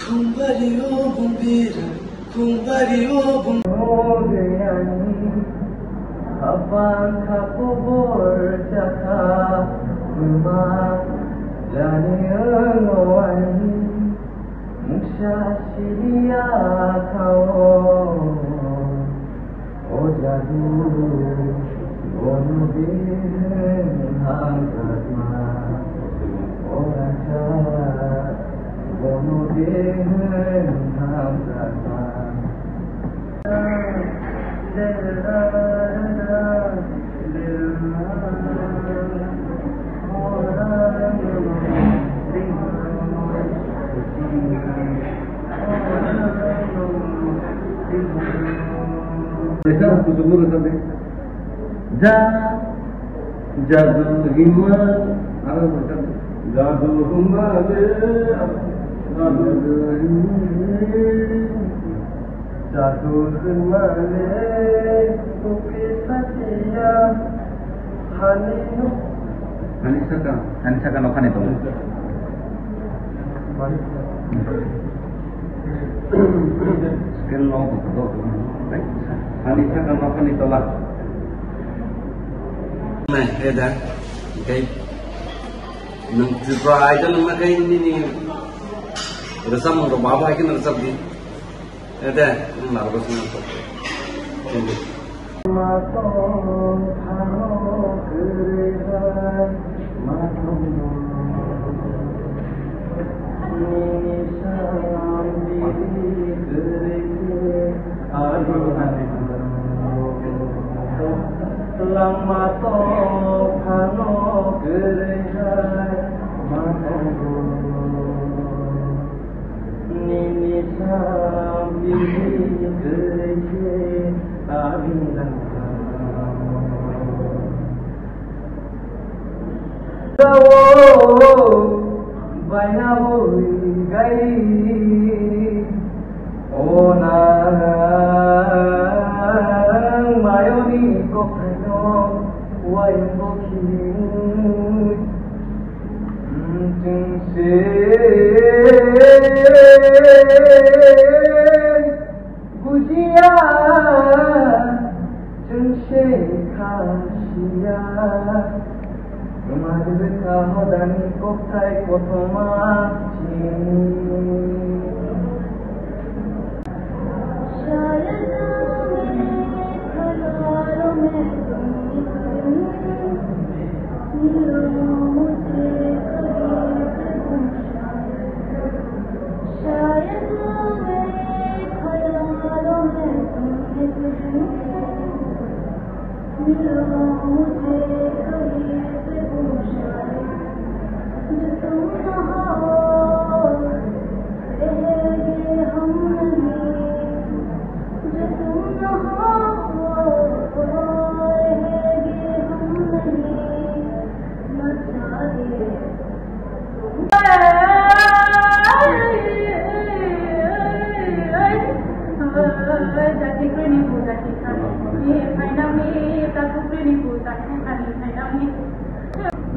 Kung baliw bumbira, kung baliw bumbira. Habang kapubor jaka rumah jani angwani muksha siria kau o jadu onudin hangatma o raja onudin hangatma Aku semua sampai jadu himal apa macam jadu himal jadu himal kuki saja Hanisakan okan itu. Sekian mau betul. Baik. Hanisakan okan itulah. Nah, ada. Kayak nang try itu nang kayak ini. Resam untuk bapa ikan resam di. Ada, nang harus nang. Lama to khano gerehai matago nini sambi gerehe abindang tawo bainawo gai ona mayoni kokano wayokin tunse bujiya tunse khasiya তোমাদের কাহদানি কোথায় প্রথম আছি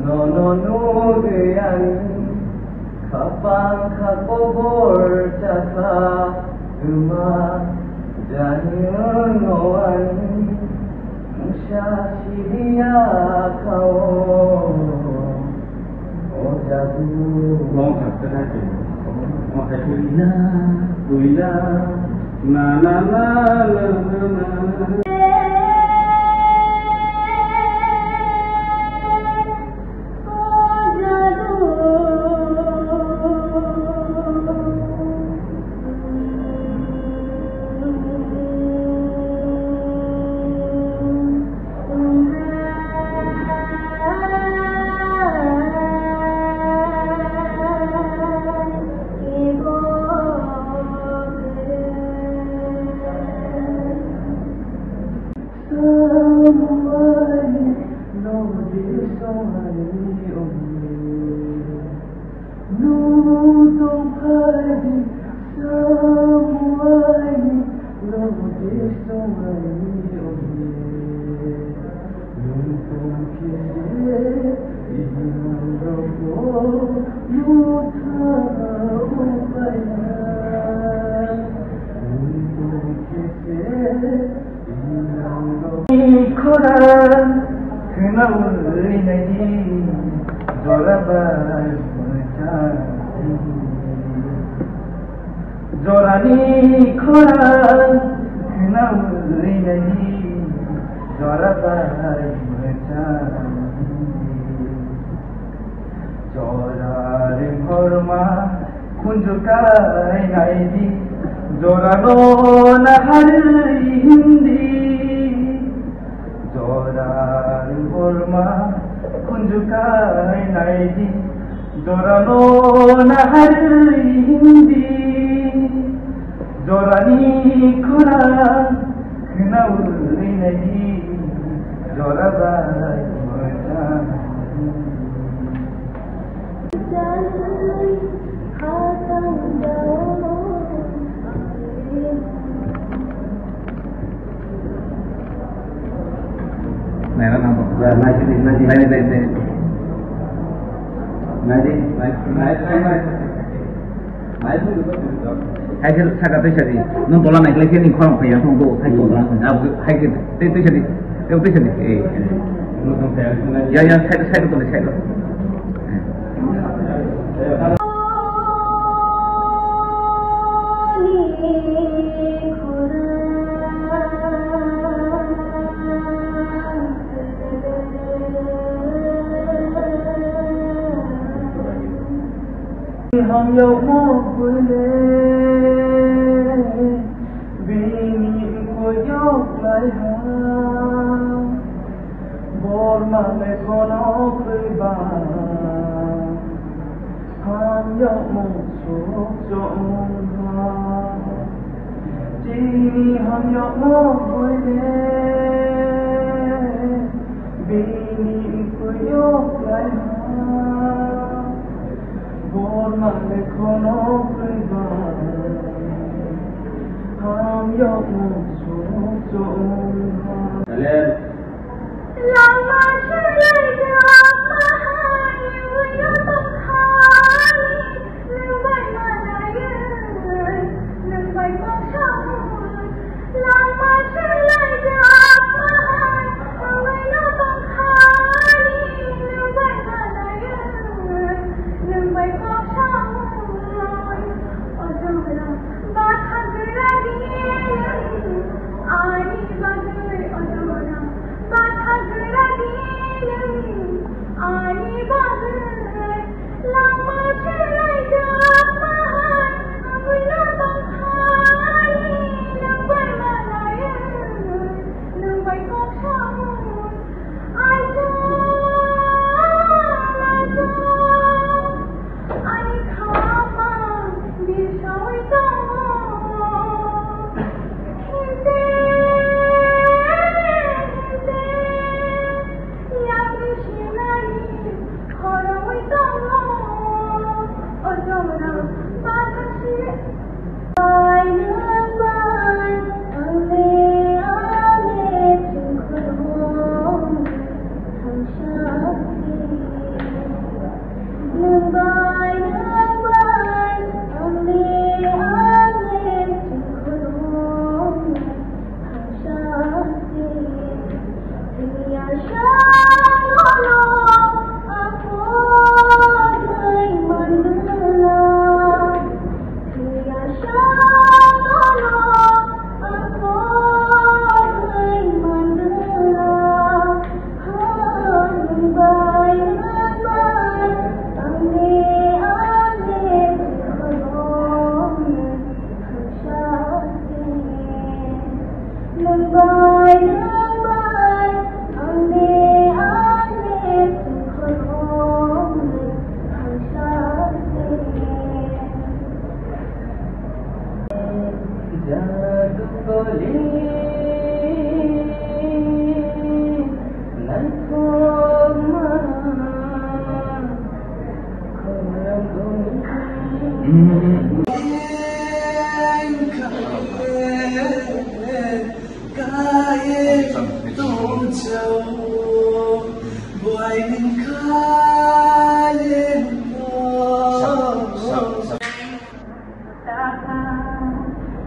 No gayani kapang kapobor jaka rumah jani ngawani musya siria kau o jadu mau kata saja mau kata Lila na na na na na 커라 그나울이 내기 돌아봐 조라니 커라 그나울이 내기 돌아봐 조라를 걸마 군주가이 나이디 조라로 나를 힘디 조라를 걸마 군주가이 나이디 조라로 나를 힘디 조라니 커라 그나울이 내기 조라바이 멀다 này nó nằm rồi này cái gì này này này này này đi này này này này hai cái sao cái gì nó có là này cái gì khoan phải không đủ hai chỗ đó hai cái cái gì cái gì nó không phải ya ya sai được sai được हम यो मोहले बीनी को यो लाया बोरमा में कोना खुबा हम यो मोसो जोमा जीनी हम यो मोहले बीनी को यो लाया बोलना लिखनो प्रिया हम यो सोचो चले लामा शरीरा पहाड़ी वो पहाड़ी लंबाई मनाये लंबाई पहाड़ी लामा शरीरा पहाड़ी वो पहाड़ी लंबाई मनाये लंबाई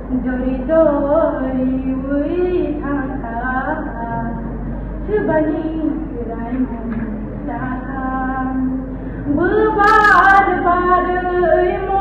Dori dori ui thaka Chubani kirai mon saka Bubar bar